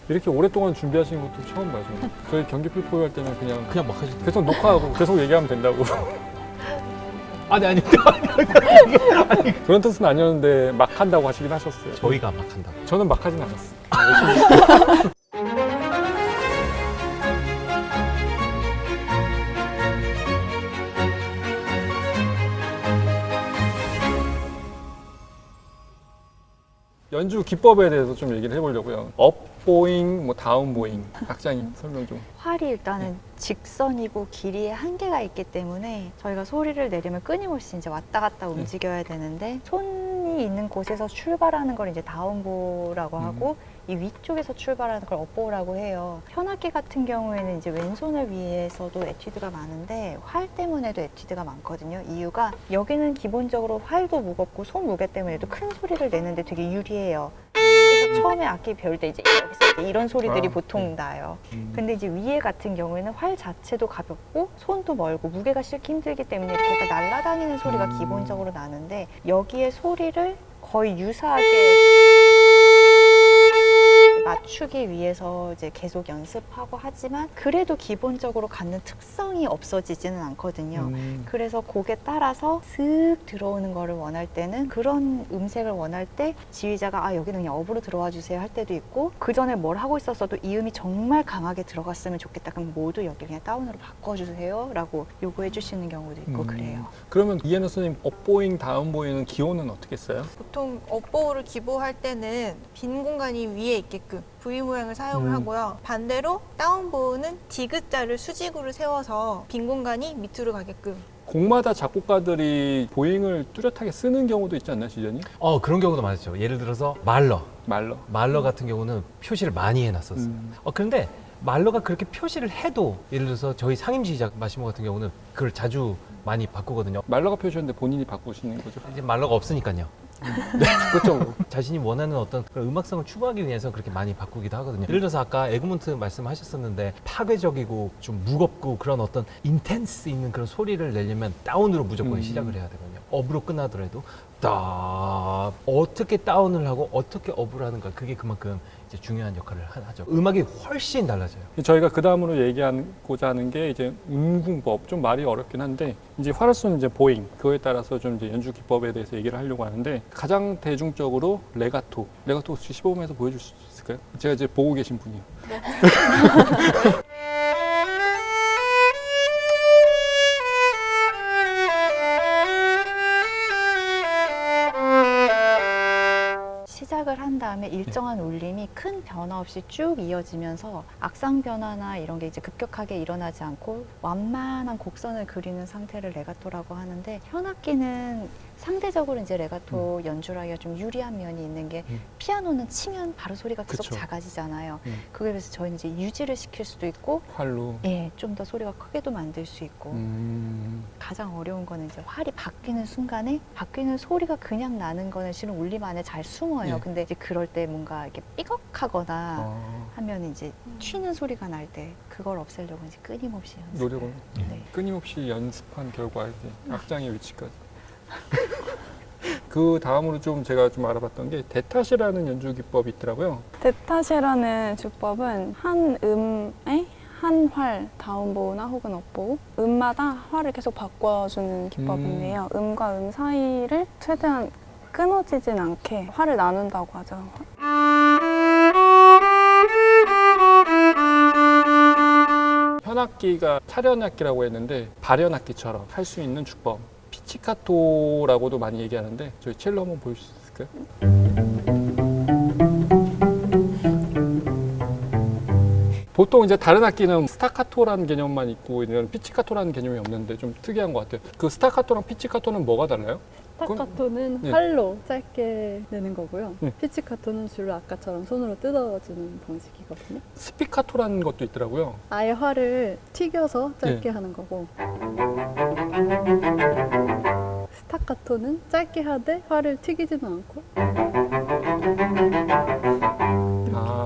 이렇게 오랫동안 준비하시는 것도 처음 봐요. 저는. 저희 경기 필포 할 때는 그냥 막 하시죠. 계속 녹화하고 계속 얘기하면 된다고. 아니 그런 뜻은 아니었는데 막 한다고 하시긴 하셨어요. 저희가 막 한다고. 저는 막 하진 않았어요. 연주 기법에 대해서 좀 얘기를 해보려고요. 업보잉, 뭐 다운보잉. 악장님 설명 좀. 활이 일단은 직선이고 길이에 한계가 있기 때문에 저희가 소리를 내려면 끊임없이 이제 왔다 갔다 움직여야 되는데 손이 있는 곳에서 출발하는 걸 이제 다운보라고 하고 이 위쪽에서 출발하는 걸 업보라고 해요. 현악기 같은 경우에는 이제 왼손을 위해서도 에튜드가 많은데 활 때문에도 에튜드가 많거든요. 이유가 여기는 기본적으로 활도 무겁고 손 무게 때문에도 큰 소리를 내는데 되게 유리해요. 그래서 처음에 악기 배울 때 이제 여기서 이제 이런 소리들이 보통 나요. 근데 이제 위에 같은 경우에는 활 자체도 가볍고 손도 멀고 무게가 실기 힘들기 때문에 이렇게 약간 날아다니는 소리가 기본적으로 나는데 여기에 소리를 거의 유사하게 맞추기 위해서 이제 계속 연습하고 하지만 그래도 기본적으로 갖는 특성이 없어지지는 않거든요. 그래서 곡에 따라서 슥 들어오는 거를 원할 때는 그런 음색을 원할 때 지휘자가 아 여기는 그냥 업으로 들어와 주세요 할 때도 있고 그 전에 뭘 하고 있었어도 이 음이 정말 강하게 들어갔으면 좋겠다 그럼 모두 여기 그냥 다운으로 바꿔주세요 라고 요구해 주시는 경우도 있고 그래요. 그러면 이해는 선생님 업보잉, 다운보잉은 기호는 어떻게 써요? 보통 업보를 기보할 때는 빈 공간이 위에 있게끔 V 모양을 사용을 하고요. 반대로 다운보는 디귿자를 수직으로 세워서 빈 공간이 밑으로 가게끔. 곡마다 작곡가들이 보잉을 뚜렷하게 쓰는 경우도 있지 않나요, 지전이? 그런 경우도 많았죠. 예를 들어서 말러 같은 경우는 표시를 많이 해놨었어요. 그런데 말러가 그렇게 표시를 해도 예를 들어서 저희 상임 지휘자 마시모 같은 경우는 그걸 자주 많이 바꾸거든요. 말러가 표시했는데 본인이 바꾸시는 거죠? 이제 말러가 없으니까요. 그렇죠. 자신이 원하는 어떤 그런 음악성을 추구하기 위해서 그렇게 많이 바꾸기도 하거든요. 예를 들어서 아까 에그몬트 말씀하셨었는데 파괴적이고 좀 무겁고 그런 어떤 인텐스 있는 그런 소리를 내려면 다운으로 무조건 시작을 해야 되거든요. 업으로 끝나더라도 어떻게 다운을 하고 어떻게 업을 하는가 그게 그만큼 이제 중요한 역할을 하죠. 음악이 훨씬 달라져요. 저희가 그 다음으로 얘기하고자 하는 게 이제 음궁법, 좀 말이 어렵긴 한데 이제 활수는 이제 보잉, 그거에 따라서 좀 이제 연주 기법에 대해서 얘기를 하려고 하는데 가장 대중적으로 레가토 혹시 시범에서 보여줄 수 있을까요? 제가 이제 보고 계신 분이요. 네. 시작을 한 다음에 일정한 울림이 큰 변화 없이 쭉 이어지면서 악상 변화나 이런 게 이제 급격하게 일어나지 않고 완만한 곡선을 그리는 상태를 레가토라고 하는데 현악기는 상대적으로 이제 레가토 연주를 하기가 좀 유리한 면이 있는 게 피아노는 치면 바로 소리가 계속 그쵸. 작아지잖아요. 그게 그래서 저희는 이제 유지를 시킬 수도 있고 활로. 예, 좀 더 소리가 크게도 만들 수 있고 가장 어려운 거는 이제 활이 바뀌는 순간에 바뀌는 소리가 그냥 나는 거는 실은 울림 안에 잘 숨어요. 예. 근데 이제 그럴 때 뭔가 이렇게 삐걱하거나 하면 이제 튀는 소리가 날 때 그걸 없애려고 이제 끊임없이 노력을 네. 끊임없이 연습한 결과 이제 악장의 위치까지. 그 다음으로 좀 제가 좀 알아봤던 게 대탓이라는 연주 기법이 있더라고요. 대탓이라는 주법은 한 음에 한 활, 다운보우나 혹은 업보우 음마다 활을 계속 바꿔주는 기법인데요. 음과 음 사이를 최대한 끊어지진 않게 활을 나눈다고 하죠. 현악기가 차련악기라고 했는데 발현악기처럼 할 수 있는 주법. 피치카토라고도 많이 얘기하는데 저희 첼로 한번 보여줄 수 있을까요? 보통 이제 다른 악기는 스타카토라는 개념만 있고 이런 피치카토라는 개념이 없는데 좀 특이한 것 같아요. 그 스타카토랑 피치카토는 뭐가 달라요? 스타카토는 네. 활로 짧게 내는 거고요. 네. 피치카토는 줄을 아까처럼 손으로 뜯어주는 방식이거든요. 스피카토라는 것도 있더라고요. 아예 활을 튀겨서 짧게 하는 거고 스타카토는 짧게 하되 활을 튀기지는 않고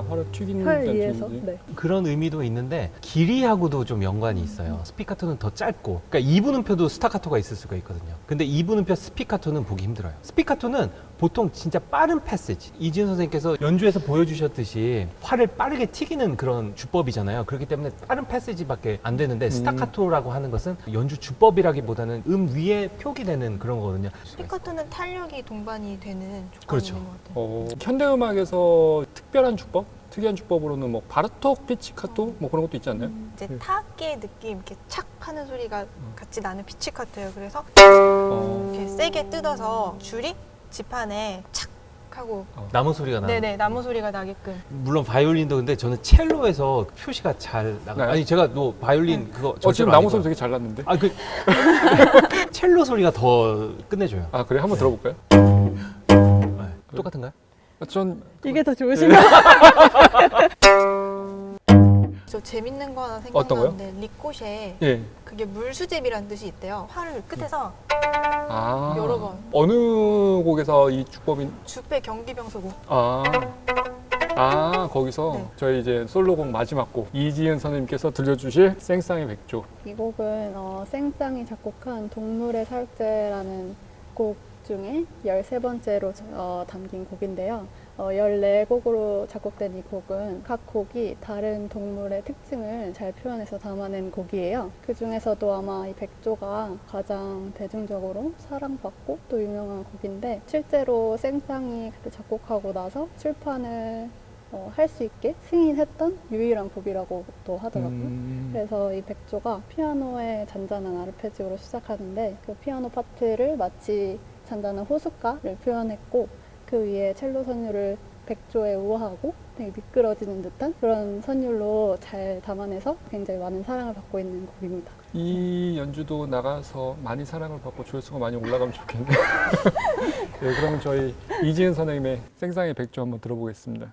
활을 튀기는 활 위에서 단순이지. 네. 그런 의미도 있는데 길이하고도 좀 연관이 있어요. 스피카토는 더 짧고 그러니까 2분음표도 스타카토가 있을 수가 있거든요. 근데 2분음표 스피카토는 보기 힘들어요. 스피카토는 보통 진짜 빠른 패시지, 이지은 선생님께서 연주에서 보여주셨듯이 활을 빠르게 튀기는 그런 주법이잖아요. 그렇기 때문에 빠른 패시지밖에 안 되는데 스타카토라고 하는 것은 연주 주법이라기보다는 위에 표기되는 그런 거거든요. 스피커트는 탄력이 동반이 되는 조건이 그렇죠. 있는 것 같아요. 현대음악에서 특별한 주법? 특이한 주법으로는 뭐 바르톡 피치카토 뭐 그런 것도 있지 않나요? 이제 타악기의 느낌, 이렇게 착 하는 소리가 같이 나는 피치카트예요. 그래서 이렇게 세게 뜯어서 줄이 지판에 착 하고 나무 소리가 나는. 네네 나무 소리가 나게끔. 물론 바이올린도 근데 저는 첼로에서 표시가 잘 나가요. 나요? 아니 제가 뭐 바이올린 그거 지금 절대로 나무 아니고요. 소리 되게 잘 났는데. 아, 그 첼로 소리가 더 끝내줘요. 아 그래 한번 들어볼까요? 네. 똑같은가요? 전 이게 더 좋으신가요? 저 재밌는 거 하나 어떤 거요? 생각나는데 리코쉐 예. 그게 물수제비라는 뜻이 있대요. 활을 끝에서 아 여러 번. 어느 곡에서 이 주법이 주패 경기병서곡. 거기서 네. 저희 이제 솔로곡 마지막 곡 이지은 선생님께서 들려주실 생쌍의 백조. 이 곡은 생쌍이 작곡한 동물의 사육제라는 곡 중에 13번째로 담긴 곡인데요. 14곡으로 작곡된 이 곡은 각 곡이 다른 동물의 특징을 잘 표현해서 담아낸 곡이에요. 그 중에서도 아마 이 백조가 가장 대중적으로 사랑받고 또 유명한 곡인데 실제로 생쌍이 작곡하고 나서 출판을 할 수 있게 승인했던 유일한 곡이라고도 하더라고요. 그래서 이 백조가 피아노의 잔잔한 아르페지오로 시작하는데 그 피아노 파트를 마치 잔잔한 호숫가를 표현했고 그 위에 첼로 선율을 백조에 우아하고 되게 미끄러지는 듯한 그런 선율로 잘 담아내서 굉장히 많은 사랑을 받고 있는 곡입니다. 이 연주도 나가서 많이 사랑을 받고 조회수가 많이 올라가면 좋겠네요. 네, 그러면 저희 이지은 선생님의 생쌍의 백조 한번 들어보겠습니다.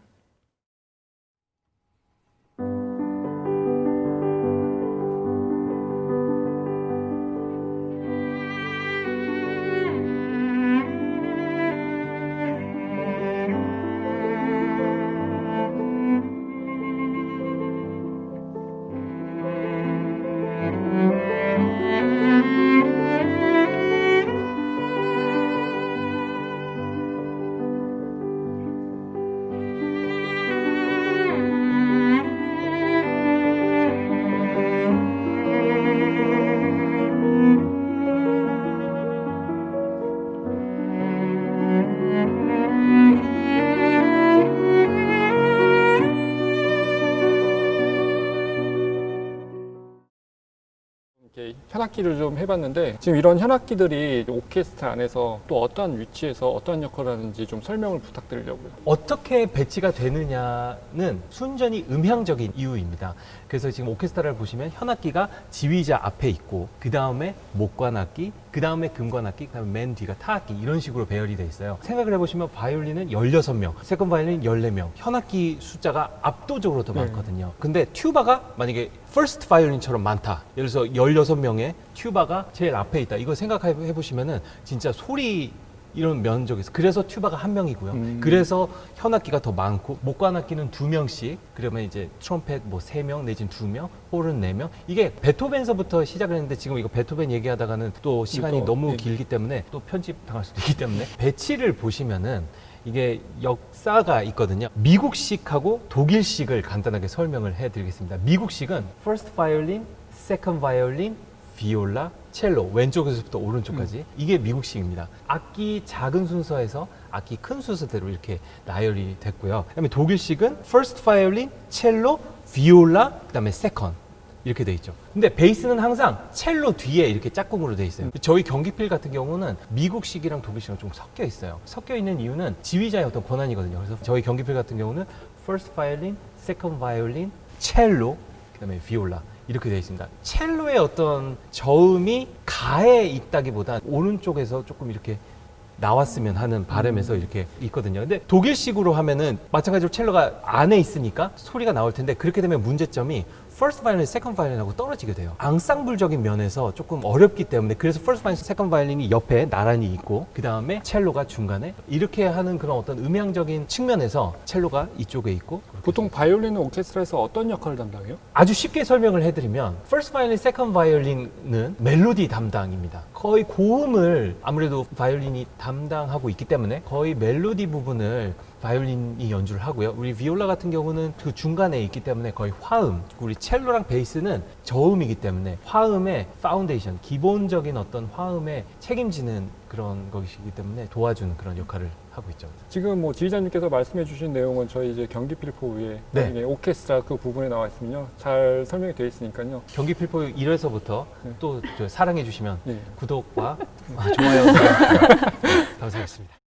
이렇게 현악기를 좀 해봤는데 지금 이런 현악기들이 오케스트라 안에서 또 어떠한 위치에서 어떠한 역할을 하는지 좀 설명을 부탁드리려고요. 어떻게 배치가 되느냐는 순전히 음향적인 이유입니다. 그래서 지금 오케스트라를 보시면 현악기가 지휘자 앞에 있고 그 다음에 목관악기, 그 다음에 금관악기, 그 다음에 맨 뒤가 타악기 이런 식으로 배열이 돼 있어요. 생각을 해보시면 바이올린은 16명, 세컨 바이올린 14명, 현악기 숫자가 압도적으로 더 많거든요. 근데 튜바가 만약에 퍼스트 바이올린처럼 많다. 예를 들어서 16명의 튜바가 제일 앞에 있다. 이거 생각해 보시면은 진짜 소리 이런 면적에서 그래서 튜바가 한 명이고요. 그래서 현악기가 더 많고 목관악기는 2명씩 그러면 이제 트럼펫 뭐 3명 내지는 2명, 홀은 4명. 이게 베토벤서부터 시작을 했는데 지금 이거 베토벤 얘기하다가는 또 시간이 또, 너무 네. 길기 때문에 또 편집 당할 수도 있기 때문에 배치를 보시면은 이게 역사가 있거든요. 미국식하고 독일식을 간단하게 설명을 해드리겠습니다. 미국식은 first violin, second violin, 비올라, 첼로 왼쪽에서부터 오른쪽까지 이게 미국식입니다. 악기 작은 순서에서 악기 큰 순서대로 이렇게 나열이 됐고요. 그다음에 독일식은 first violin, 첼로, 비올라, 그다음에 second 이렇게 돼 있죠. 근데 베이스는 항상 첼로 뒤에 이렇게 짝꿍으로 돼 있어요. 저희 경기필 같은 경우는 미국식이랑 독일식이랑 좀 섞여 있어요. 섞여 있는 이유는 지휘자의 어떤 권한이거든요. 그래서 저희 경기필 같은 경우는 first violin, second violin, 첼로, 그다음에 비올라 이렇게 되어 있습니다. 첼로의 어떤 저음이 가에 있다기보다 오른쪽에서 조금 이렇게 나왔으면 하는 바람에서 이렇게 있거든요. 근데 독일식으로 하면은 마찬가지로 첼로가 안에 있으니까 소리가 나올 텐데 그렇게 되면 문제점이 퍼스트 바이올린, 세컨드 바이올린하고 떨어지게 돼요. 앙상블적인 면에서 조금 어렵기 때문에 그래서 퍼스트 바이올린, 세컨드 바이올린이 옆에 나란히 있고 그 다음에 첼로가 중간에 이렇게 하는 그런 어떤 음향적인 측면에서 첼로가 이쪽에 있고 보통 바이올린은 오케스트라에서 어떤 역할을 담당해요? 아주 쉽게 설명을 해드리면 퍼스트 바이올린, 세컨드 바이올린은 멜로디 담당입니다. 거의 고음을 아무래도 바이올린이 담당하고 있기 때문에 거의 멜로디 부분을 바이올린이 연주를 하고요. 우리 비올라 같은 경우는 그 중간에 있기 때문에 거의 화음, 우리 첼로랑 베이스는 저음이기 때문에 화음의 파운데이션, 기본적인 어떤 화음에 책임지는 그런 것이기 때문에 도와주는 그런 역할을 하고 있죠. 지금 뭐 지휘자님께서 말씀해 주신 내용은 저희 이제 경기 필포의 네. 이게 오케스트라 그 부분에 나와 있으면요. 잘 설명이 되어 있으니까요. 경기 필포 1회서부터 네. 또 사랑해 주시면 예. 구독과 좋아요 감사하겠습니다.